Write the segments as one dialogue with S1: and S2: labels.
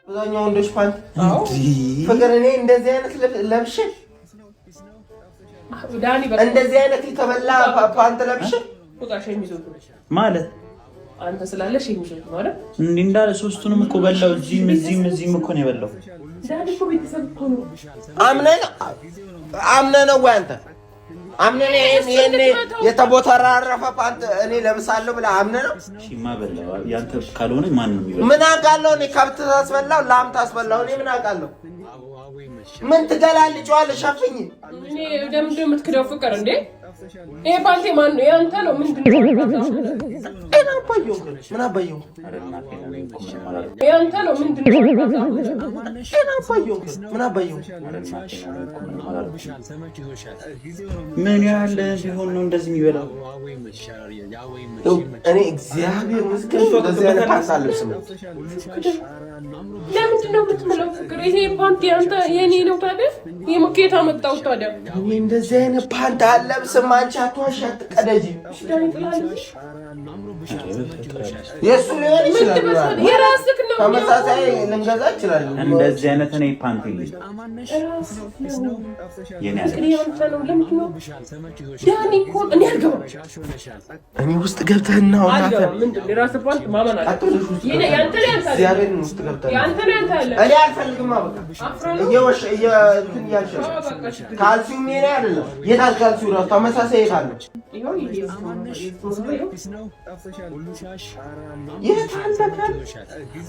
S1: አብዛኛው ወንዶች ፓንት ፍቅር እኔ እንደዚህ አይነት ለብሼ እንደዚህ አይነት የተበላ ፓንት ለብሼ
S2: ማለት
S3: አንተ ስላለሽ ይምሽል ማለት
S2: እንዴ እንዳለ ሶስቱንም እኮ በላው እዚህም እኮ ነው የበላው
S3: ዛሬ እኮ ቤተሰብ እኮ ነው
S1: አምነህ ነው ወይ አንተ አምነህ የኔ የተቦተራረፈ ፓንት እኔ ለብሳለሁ ብለህ አምነህ ነው
S2: እሺማ በላው ያንተ ካልሆነ ማን ነው የሚበላው
S1: ምን አውቃለሁ እኔ ከብት ታስበላው ላም ታስበላው እኔ ምን አውቃለሁ ምን ትገላልጫለሽ ሸፍኝ
S3: እኔ ለምን የምትክደው ፍቅር እንዴ ይሄ ፓንቴ ማን ነው ያንተ ነው ምንድነው
S1: ምን አባየው
S3: ያንተ ነው ምንድነው
S1: ምን አባየው
S2: ምን ያህል ቢሆን ነው እንደዚህ የሚበላው
S1: እኔ እግዚአብሔር ምስክር እንደዚህ አይነት ፓንት አልለብስም
S3: ለምንድነው የምትምለው ፍቅር ይሄ ፓንት ያንተ የኔ ነው ታዲያ የሙኬታ መጣው ታዲያ
S1: እኔ እንደዚህ አይነት ፓንት አልለብስም አንቺ አትዋሽ አትቀደጂ የሱ ሊሆን ይችላል
S3: የራስህ ነው
S1: ተመሳሳይ ልንገዛ ይችላል
S2: እንደዚህ አይነት እኔ ፓንት ይልኝ የኔ
S3: ያንተ ነው ለምንድነው ዳኒ እኮ እኔ አልገባም
S1: እኔ ውስጥ ገብተህና ወጣተ
S3: ምንድነው የራስህ ፓንት ማመን አለ የኔ ያንተ ነው ያንተ
S1: እግዚአብሔር ውስጥ ገብተህ
S3: ያንተ ነው ያንተ አለ
S1: እኔ አልፈልግም አበቃ እየወሽ እንትን ያልሽ ካልሲው ምን አይደለም የታል ካልሲው ራሱ ተመሳሳይ የታል
S3: ይሄው
S1: የታል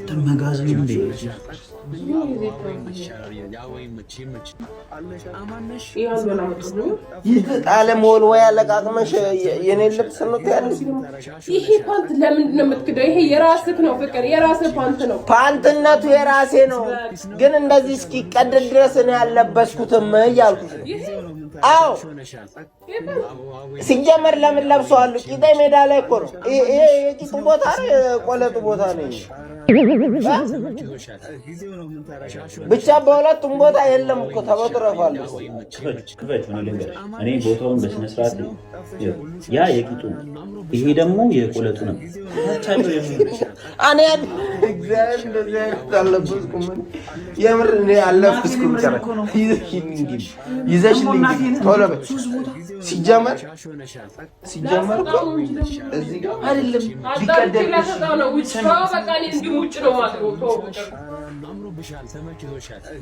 S2: ተመጋዘን እንዴ
S1: ይተጣለ ሞል ወይ አለቃቅመሽ የኔ ልብስ ነው ያለሽ
S3: ይሄ ፓንት ለምንድን ነው የምትክደው ይሄ የራስህ ነው ፍቅር የራስህ ፓንት ነው
S1: ፓንትነቱ የራሴ ነው ግን እንደዚህ እስኪቀደድ ድረስ ነው ያለበስኩትም እያልኩሽ አዎ ሲጀመር ለምን ለብሰዋለሁ ቂጤ ሜዳ ላይ እኮ ነው ይሄ የቂጡ ቦታ ቆለጡ ቦታ ነው ብቻ በሁለቱም ቦታ የለም እኮ ተበጥረፋል
S2: ክፈት ነው ልንገር እኔ ቦታውን በስነ ስርዓት ያ የቂጡ ይሄ ደግሞ የቆለጡ ነው ታቻለው
S1: እኔ እግዚአብሔር እንደዚህ አለብስኩም የምር እኔ አለብስኩም ይዘሽልኝ ቶሎ በል ሲጀመር እኮ እዚህ ጋር አይደለም ቢቀደም
S3: ነው ውጭ በቃ እኔ እንዲሙጭ ነው ማለት ነው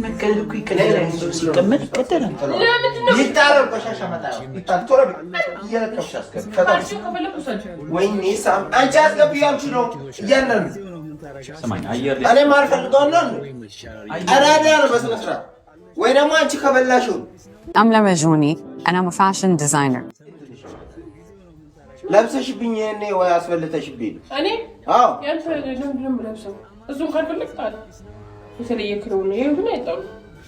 S1: መቀደም እኮ ይቀደም ሲቀመጥ ይቀደም
S3: ለምንድነው
S1: ይታረቅ ቆሻሻ መጣው ይታረቅ ቶሎ በል እየለቀሽ አስገብ ወይኔ ሳም አንቺ አስገብ ያልኩሽ ነው እያንዳንዱ
S2: ሰማኝ አየር
S1: እኔ ማልፈልገው ነው አራዳ ነው በስነ ስርዓት ወይ ደግሞ አንቺ ከበላሽው
S4: I'm Lamajoni and I'm a fashion designer.
S1: ለብሰሽብኝ እኔ ወይ አስፈልተሽብኝ
S3: እኔ
S1: አዎ
S3: ያንተ ለምንድነው ለብሰው እሱን ካልፈለክ ታዲያ የተለየ ክለው ነው ይሄ ግን አይጣው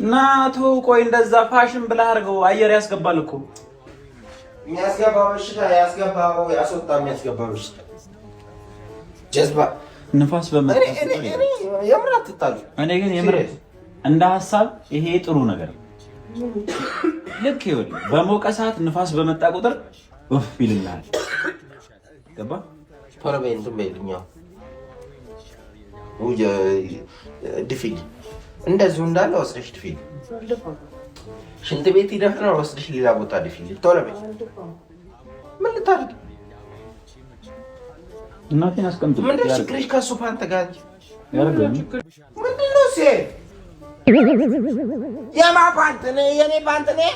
S2: ናቶ ቆይ እንደዛ ፋሽን ብለህ አድርገው አየር ያስገባል እኮ
S1: የሚያስገባው በሽታ ያስገባው ያስወጣ የሚያስገባው በሽታ ጀዝባ
S2: ንፋስ በመጣ
S1: እኔ የምራት ተጣሉ
S2: እኔ ግን የምራት እንደ ሐሳብ ይሄ ጥሩ ነገር ልክ ይወል በሞቀ ሰዓት ንፋስ በመጣ ቁጥር ወፍ ይልናል ገባ
S1: ፓራቤን እንደምይልኛው ወጀ ድፊል እንደዚሁ እንዳለ ወስደሽ ድፊል ሽንት ቤት ይደፍና ወስደሽ ሌላ ቦታ ድፊል ቶሎ በይ ምን ልታርግ
S2: እናቴን አስቀምጡ
S1: ምን ችግርሽ ከሱ ፓንት ጋር
S2: ያረጋኝ
S1: ምንድነው ሴ የማ ፓንት ነው የኔ ፓንት ነው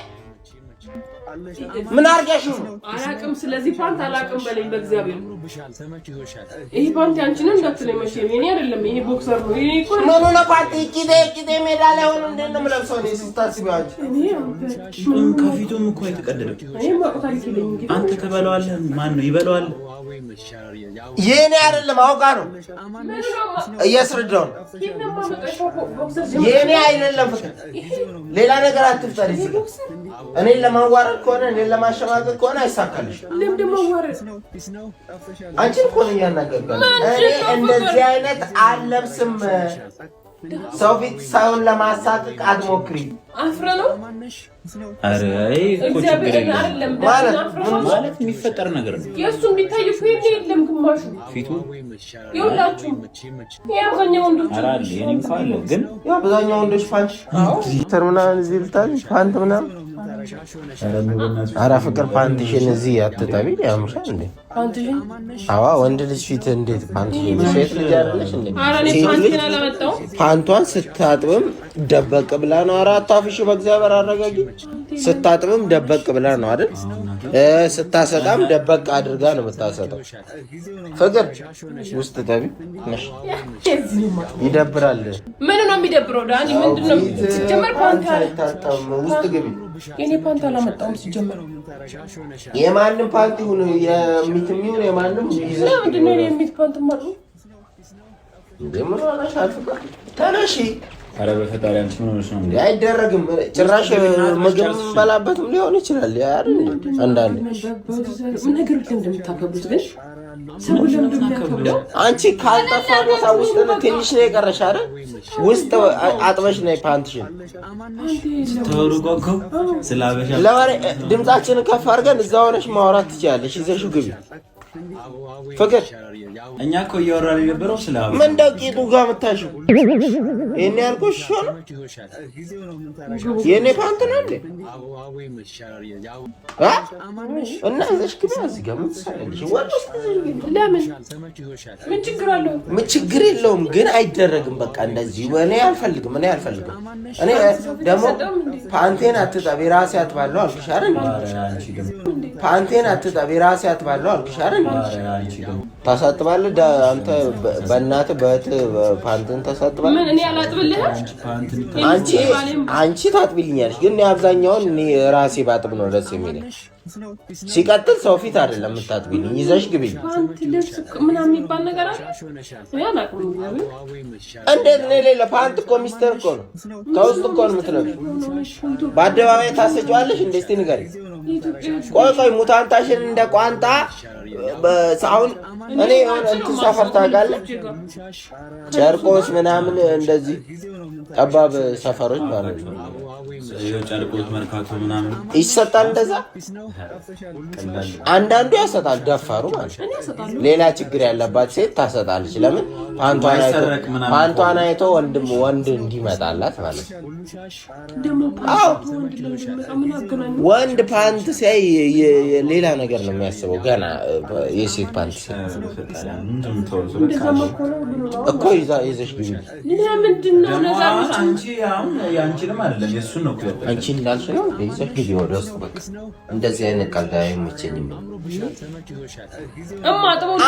S1: ምን አርጋሽ ነው
S3: አላቅም ስለዚህ ፓንት አላቅም በለኝ በእግዚአብሔር ይሄ ፓንት አንቺ ነው እንዳትለኝ መቼም የኔ አይደለም ይሄ ቦክሰር ነው ይሄ እኮ
S1: ምን ነው ፓንት ቂጤ ሜዳ ላይ ሆኖ እንዴት ነው የምለብሰው እኔ ስታስቢው አንቺ
S2: ከፊቱም እኮ የተቀደደው
S3: ይሄ ማቆታል ይለኝ እንግዲህ
S2: አንተ ተበለዋለህ ማን ነው ይበለዋል
S1: የኔ አይደለም አውቃ ነው እያስረዳው የኔ አይደለም ፍቅር ሌላ ነገር አትፍጠሪ እኔን ለማዋረድ ከሆነ እኔን ለማሸማቀቅ ከሆነ አይሳካልሽ
S3: ለምን ማዋረድ
S1: አንቺ እኮ ነው ያናገርኩት እኔ እንደዚህ አይነት አልለብስም ሰው ፊት ሳይሆን ለማሳቀቅ አትሞክሪ።
S3: አፍረ ነው
S2: አረ ማለት የሚፈጠር ነገር ነው።
S3: የእሱ እንዲታይ ፊት የለም ግማሹ
S2: ፊቱ
S3: ይኸውላችሁ የአብዛኛው ወንዶች
S2: አራል የኔ እንኳን አለ ግን
S1: የአብዛኛው ወንዶች ፓንት ምናምን እዚህ ልታል ፓንት ምናምን ኧረ ፍቅር ፓንትሽን እዚህ አትጠቢ ያምሻል እንዴ
S3: ፓንትሽን
S1: አዋ ወንድ ልጅ ፊት እንዴት ፓንትሽን ሴት ልጅ አይደለሽ እንዴ ፓንቷን ስታጥብም ደበቅ ብላ ነው አራት አፍሽ በእግዚአብሔር አረጋጊ ስታጥብም ደበቅ ብላ ነው አይደል ስታሰጣም ደበቅ አድርጋ ነው የምታሰጣው ፍቅር ውስጥ ጠቢ ነሽ ይደብራል
S3: ምን ነው የሚደብረው ዳኒ ምንድነው ሲጀመር ፓንት
S1: ውስጥ ግቢ
S3: የኔ ፓንት አላመጣሁም ሲጀመር
S1: የማንም ፓንት ይሁን የሚትሚውን የማንም ይዘህ
S3: ምንድነው የሚት ፓንት ማለት
S1: እንደምን አላሻል ፍቅር ተነሺ
S2: አረ በፈጣሪ አንቺ ምን ሆነሽ ነው እንዴ
S1: አይደረግም ጭራሽ ምግብ በላበትም ሊሆን ይችላል አይደል አንዳንዴ
S3: ምን ነገር እንደምታከብሩት ግን ሰው ለምንድነው
S1: አንቺ ካልጠፋ ቦታ ውስጥ ትንሽ ነው የቀረሽ አይደል ውስጥ አጥበሽ ነው ፓንትሽን
S2: ተወሩቆ ስላበሻ
S1: ለወሬ ድምጻችንን ከፍ አድርገን እዛው ሆነሽ ማውራት ትችያለሽ ይዘሽው ግቢ ፍቅር
S2: እኛ እኮ እያወራን የነበረው ስለ
S1: ምን ደቂቱ ጋር መታሽው እኔ ያልኩሽ ነው የኔ ፓንት ነው እንዴ እና እዚህ ግቢ እዚህ ጋር ምትሰራልሽ ወርስ
S3: ለምን ምን ችግር አለው
S1: ምን ችግር የለውም ግን አይደረግም በቃ እንደዚህ እኔ አልፈልግም እኔ ደግሞ ፓንቴን አትጠቢ ራሴ አጥባለሁ አልኩሽ አይደል ፓንቴን አትጠቢ ራሴ አጥባለሁ አልኩሽ አይደል ታሳጥባለህ አንተ በእናትህ በእህትህ ፓንትን ታሳጥባለህ
S3: ምን እኔ አላጥብልህም
S1: አንቺ ታጥቢልኛለሽ ግን አብዛኛውን እኔ ራሴ ባጥብ ነው ደስ የሚለኝ ሲቀጥል ሰው ፊት አይደለም የምታጥቢልኝ ይዘሽ ግቢኝ
S3: ፓንት ልብስ ምናምን የሚባል ነገር አለ
S1: እንዴት ነው ሌላ ፓንት እኮ ሚስተር እኮ ነው ከውስጥ እኮ ነው የምትለብሺው በአደባባይ ታሰጪዋለሽ እንዴ እስቲ ንገሪኝ ቆይ ሙታንታሽን እንደ ቋንጣ በሳውን እኔ እንትን ሰፈር ታውቃለህ ጨርቆስ ምናምን እንደዚህ ጠባብ ሰፈሮች ማለት ነው
S2: ጨርቆስ መርካቶ ምናምን
S1: ይሰጣል እንደዛ አንዳንዱ ያሰጣል ደፋሩ ማለት ነው ሌላ ችግር ያለባት ሴት ታሰጣለች ለምን ፓንቷን አይቶ ወንድ እንዲመጣላት ማለት ነው ወንድ ፓንት ሲያይ ሌላ ነገር ነው የሚያስበው ገና የሴት ፓንት እኮ ይዘሽ ግቢ
S3: ለምንድነው ነዛ
S2: አንቺ አሁን ያንቺንም አይደለም የሱን ነው
S1: አንቺ እንዳልሽ ነው ይዘሽ ግቢ ወደ ውስጥ በቃ እንደዚህ አይነት ቀልድ አይመቸኝም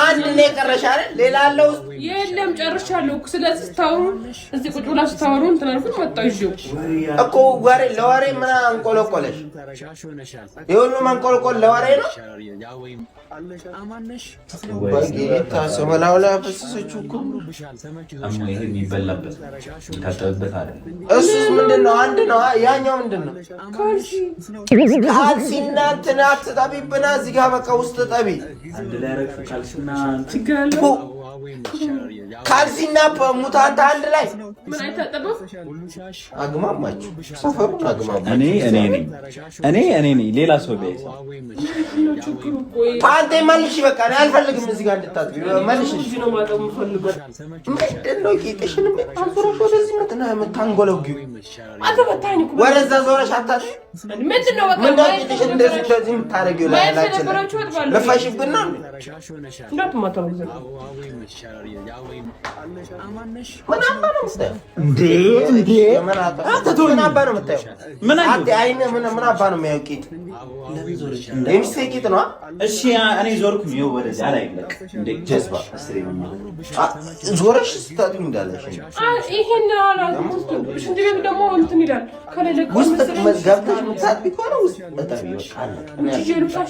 S1: አንድ ነው የቀረሽ አይደል ሌላ አለው
S3: የለም ጨርሻለሁ ስለዚህ ታውሩ እዚህ ቁጭ ብላችሁ ታውሩ እንትን አልኩት መጣሁ ይዤው
S1: እኮ ለወሬ ምን አንቆለቆለሽ የሁሉ መንቆልቆል ለወሬ ነው በጌታ ሰማላው ላይ ፈሰሰችው እኮ
S2: አሞ ይሄ የሚበላበት ታጠብበት አይደል
S1: እሱስ ምንድነው አንድ ነው ያኛው ምንድነው ካልሲና ትናት ጠቢብና እዚህ ጋር በቃ ውስጥ ጠቢ
S2: አንድ ላይ አረፍ ካልሲና
S3: ትጋሉ
S1: ካልሲና ሙታንታ አንድ ላይ
S3: ምን አይታጠበው
S1: አግማማችሁ ሰፈሩ አግማማ
S2: እኔ ነኝ ሌላ ሰው ቢያይስ
S1: ፓንቴ መልሽ በቃ እኔ አልፈልግም እዚህ ጋር እንድታጥቢ መልሽ
S3: እዚህ ነው ማጠብ የምፈልገው
S1: ምንድነው ቂጥሽን አንሶሮሽ ወደዚህ የምታንጎለጊው
S3: አንተ በታኝ እኮ
S1: ወደዛ ዞረሽ አታጥቢ
S3: ምንድነው በቃ
S1: ምንድነው ቂጥሽን እንደዚህ የምታረጊው ላይ ያላችሁ ለፋሽብና
S3: እንዳትማታው
S1: ምን አባ ነው የምታየው? ምን አባ ነው የሚያየው? ቂጥ የሚስቴ ቂጥ ነው።
S2: እሺ እኔ ዞርኩኝ። ይኸው ወደዚያ ላይ ለቅ እንደ ጀዝባ አስሬ ነው
S1: ዞረሽ ስታጥቢ እንዳለሽ
S3: ይሄን ሽንት ቤት ደግሞ እንትን ይላል ከሌለ
S1: ውስጥ ገብተሽ የምታጥቢ ከሆነ ውስጥ በጣም ይወጣል።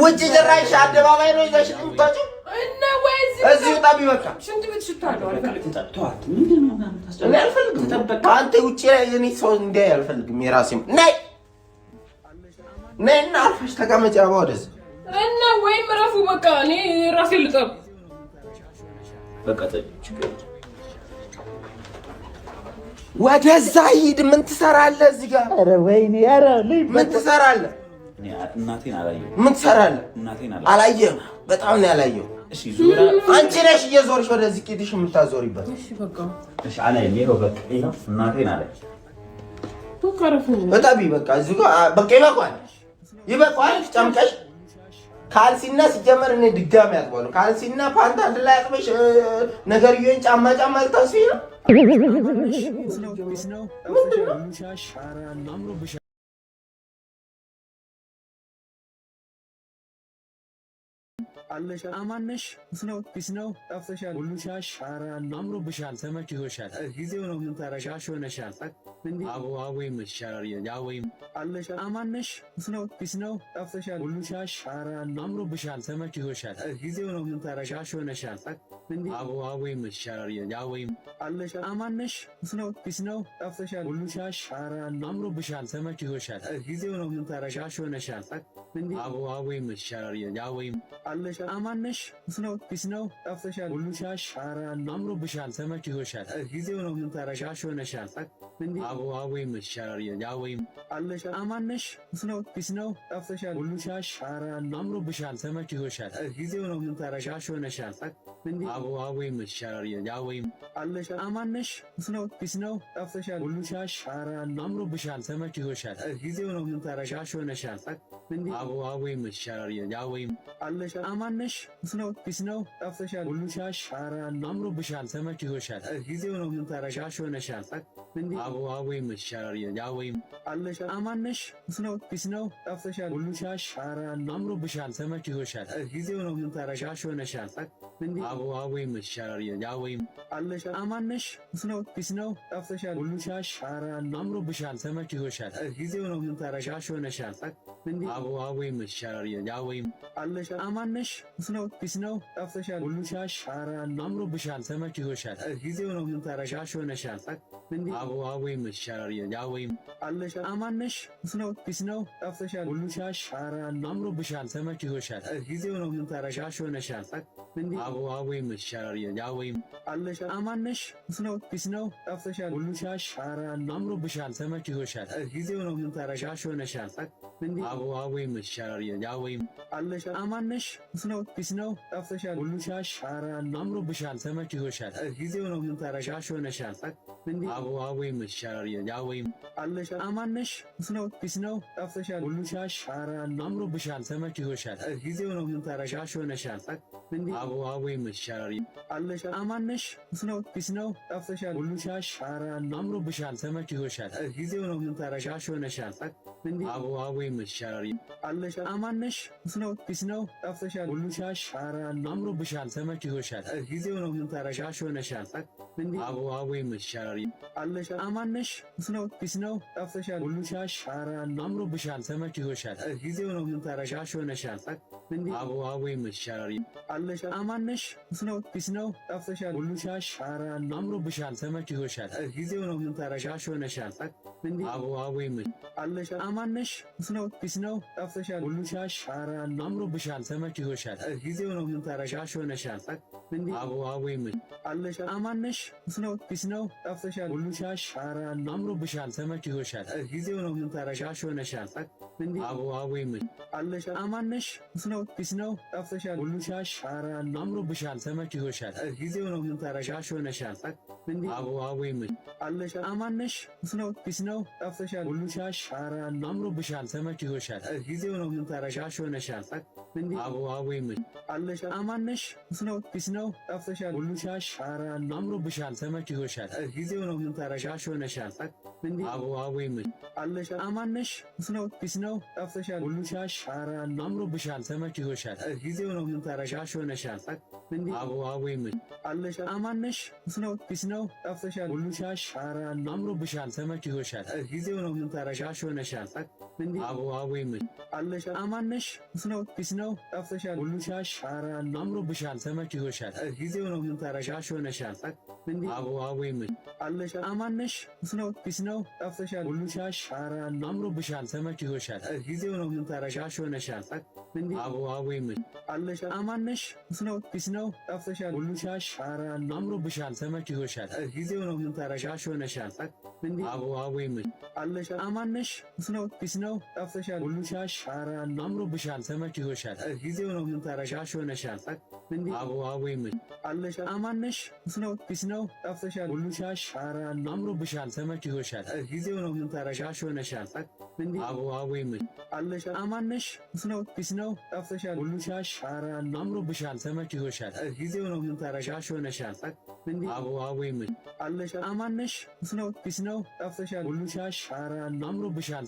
S1: ውጭ ጭራሽ አደባባይ ነው ይዘሽ የምትወጪው
S3: እና ወይስ
S1: እዚሁ ጣቢ በቃ
S3: ሽንት ቤት ሽታለው
S2: ተጣጣት ምንድነው
S1: እኔ አልፈልግም። አንተ ውጭ ላይ እኔ ሰው እንዲያይ አልፈልግም። የራሴም ነይ እና አርፈሽ ተቀመጪ። አባ ወደዚህ
S3: እና ወይም ረፉ በቃ እኔ ራሴ ልጠብ
S2: በቃ
S1: ወደዛ ሂድ። ምን ትሰራለህ እዚህ ጋር? ኧረ ወይኔ! ኧረ ምን ትሰራለህ?
S2: እናቴን አላየሁም።
S1: ምን ትሰራለህ?
S2: እናቴን
S1: አላየህም? በጣም ነው ያላየው።
S2: እሺ ዞራ
S1: አንቺ ነሽ እየዞርሽ ወደዚህ ቂጥሽ የምታዞሪበት።
S3: እሺ በቃ
S2: እሺ አላይ ሌሮ በቃ ይሄው እናቴን አላይ
S1: በጣም በቃ እዚህ ጋር በቃ ይበቃዋል። ጨምቀሽ ካልሲና ሲጀመር እኔ ድጋሚ አጥባለሁ። ካልሲና ፓንት አንድ ላይ አጥበሽ ነገርዬን ጫማ ልታስፊ ነው።
S5: አለሽ አማነሽ ነው ፒስ ነው ጠፍተሻል። ሁሉ ሻሽ አምሮብሻል፣ ተመችቶሻል። ጊዜው ነው ምን ታረጋሽ ሆነሻል። አቦ ይመችሻል። ያወይ አለሽ አማነሽ ነው ፒስ ነው ጠፍተሻል። ሁሉ ሻሽ አምሮብሻል፣ ተመችቶሻል። ጊዜው ነው ምን ታረጋሽ ሆነሻል። አቦ ይመችሻል። ያወይ አለሽ አማነሽ ነው ፒስ ነው ጠፍተሻል። ሁሉ ሻሽ አምሮብሻል፣ ተመችቶሻል። ጊዜው ነው ምን ታረጋሽ ሆነሻል። አቦ ይመችሻል። ያወይ አለሽ አማነሽ ነው ፒስ ነው ጠፍተሻል። ሁሉ ሻሽ አምሮብሻል፣ ተመችቶሻል። ጊዜው ነው ምን ታረጋሽ ሆነሻል። አቦ ይመችሻል። ያወይ አለሽ አማነሽ ነው ፒስ ነው ጠፍተሻል። ሁሉ ሻሽ አምሮብሻል፣ ተመችቶሻል። ጊዜው ነው ምን ታረጋሽ ሆነሻል። አቦ ይመችሻል። ያወይ አለሽ አማነሽ ነው ፒስ ነው ጠፍተሻል። ሁሉ ሻሽ አምሮብሻል፣ ተመችቶሻል። ጊዜው ነው ምን ታረጋሽ ሆነሻል። አቦ ይመችሻል። ያወይ አለሽ አማነሽ ነው ፒስ ነው ጠፍተሻል። ሁሉ ሻሽ አምሮብሻል፣ ተመችቶሻል። ጊዜው ነው ምን ታረጋሽ ሆነሻል። አቦ ይመችሻል። ያወይ አለሽ አማነሽ ነው ፒስ ነው ጠፍተሻል። ሁሉ ሻሽ አምሮብሻል፣ ተመችቶሻል። ጊዜው ነው ምን ታረጋሽ ሆነሻል። አቦ ይመችሻል። ያወይ አለሽ አማነሽ ነው ፒስ ነው ጠፍተሻል። ሁሉ ሻሽ አምሮብሻል፣ ተመችቶሻል። ጊዜው ነው ምን ታረጋሽ ሆነሻል። አቦ ይመችሻል። ያወይ አለሽ አማነሽ ነው ፒስ ነው ጠፍተሻል። ሁሉ ሻሽ አምሮብሻል፣ ተመችቶሻል። ጊዜው ነው ምን ታረጋሽ ሆነሻል። አቦ ይመችሻል። ያወይ አለሽ አማነሽ ነው ፒስ ነው ጠፍተሻል። ሁሉ ሻሽ አምሮብሻል፣ ተመችቶሻል። ጊዜው ነው ምን ታረጋሽ ሆነሻል። አቦ ይመችሻል። ያወይ አለሽ አማነሽ ነው ፒስ ነው ጠፍተሻል። ሁሉ ሻሽ አምሮብሻል፣ ተመችቶሻል። ጊዜው ነው ምን ታረጋሽ ሆነሻል። አቦ ይመችሻል። ያወይ አለሽ አማነሽ ነው ፒስ ነው ጠፍተሻል። ሁሉ ሻሽ አምሮብሻል፣ ተመችቶሻል። ጊዜው ነው ምን ታረጋሽ ሆነሻል። አቦ ይመችሻል። ያወይ አለሽ አማነሽ ነው ፒስ ነው ጠፍተሻል። ሁሉ ሻሽ አምሮብሻል፣ ተመችቶሻል። ጊዜው ነው ምን ታረጋሽ ሆነሻል። አቦ ይመችሻል። አለሽ አማነሽ ነው ፒስ ነው ጠፍተሻል። ሁሉ ሻሽ አምሮብሻል፣ ተመችቶሻል። ጊዜው ነው ምን ታረጋሽ ሆነሻል። አቦ ይመችሻል። አለሽ አማነሽ ነው ፒስ ነው ጠፍተሻል። ሁሉ ሻሽ አምሮብሻል፣ ተመችቶሻል። ጊዜው ነው ምን ታረጋሽ ሆነሻል። አቦ ይመችሻል። አለሽ አማነሽ ነው ፒስ ነው ጠፍተሻል። ሁሉ ሻሽ አምሮብሻል፣ ተመችቶሻል። ጊዜው ነው ምን ታረጋሽ ሆነሻል። አቦ ይመችሻል። አለሽ አማነሽ ነው ፒስ ነው ጠፍተሻል። ሁሉ ሻሽ አምሮብሻል፣ ተመችቶሻል። ጊዜው ነው ምን ታረጋሽ ሆነሻል። አቦ ይመች አለሽ አማነሽ ነው ፒስ ነው ጠፍተሻል። ሁሉ ሻሽ አምሮብሻል፣ ተመችቶሻል። ጊዜው ነው ምን ታረጋሽ ሆነሻል። አቦ ይመች አለሽ አማነሽ ነው ፒስ ነው ጠፍተሻል። ሁሉ ሻሽ አምሮብሻል፣ ተመችቶሻል። ጊዜው ነው ምን ታረጋሽ ሆነሻል። አቦ ይመች አለሽ አማነሽ ነው ፒስ ነው ጠፍተሻል። ሁሉ ሻሽ አምሮብሻል፣ ተመችቶሻል። ጊዜው ነው ምን ታረጋሽ ሆነሻል። አቦ ይመች አለሽ አማነሽ ነው ፒስ ነው ጠፍተሻል። ሁሉ ሻሽ አምሮብሻል፣ ተመችቶሻል። ጊዜው ነው ምን ታረጋሽ ሆነሻል። አቦ ይመች አለሽ አማነሽ ነው ፒስ ነው ጠፍተሻል። ሁሉ ሻሽ አምሮብሻል፣ ተመችቶሻል። ጊዜው ነው ምን ታረጋሽ ሆነሻል። አቦ ይመች አለሽ አማነሽ ነው ፒስ ነው ጠፍተሻል። ሁሉ ሻሽ አምሮብሻል፣ ተመችቶሻል። ጊዜው ነው ምን ታረጋሽ ሆነሻል። አቦ ይመች አለሽ አማነሽ ነው ፒስ ነው ጠፍተሻል። ሁሉ ሻሽ አምሮብሻል፣ ተመችቶሻል። ጊዜው ነው ምን ታረጋሽ ሆነሻል። አቦ ይመች አለሽ አማነሽ ነው ፒስ ነው ጠፍተሻል። ሁሉ ሻሽ አምሮብሻል ተመችቶሻል ጊዜው ነው ምን ታረጋ ሻሽ ሆነሻል አቦ አቦ ይመች አለሽ አማነሽ ፒስ ነው ጠፍተሻል ሁሉ ሻሽ አምሮብሻል ተመችቶሻል ጊዜው ነው ምን ታረጋ ሻሽ ሆነሻል አቦ አቦ ይመች አለሽ አማነሽ ፒስ ነው ጠፍተሻል ሁሉ ሻሽ አምሮብሻል ተመችቶሻል ጊዜው ነው ምን ታረጋ ሻሽ ሆነሻል አቦ አቦ ይመች አለሽ አማነሽ ፒስ ነው ጠፍተሻል ሁሉ ሻሽ አምሮብሻል ተመችቶሻል ጊዜው ነው ምን ታረጋ ሻሽ ሆነሻል አቦ አቦ ይመች አለሽ አማነሽ ፒስ ነው ጠፍተሻል ሁሉ ሻሽ አምሮብሻል ተመችቶሻል ጊዜው ነው ምን ታረጋ ሻሽ ሆነሻል አቦ አቦ ይመች አለሽ አማነሽ ፒስ ነው ጠፍተሻል ሁሉ ሻሽ አምሮብሻል ተመችቶሻል ጊዜው ነው ምን ታረጋ ሻሽ ሆነሻል አቦ አቦ ይመች አለሽ አማነሽ ፒስ ነው ጠፍተሻል ሁሉ ሻሽ አምሮብሻል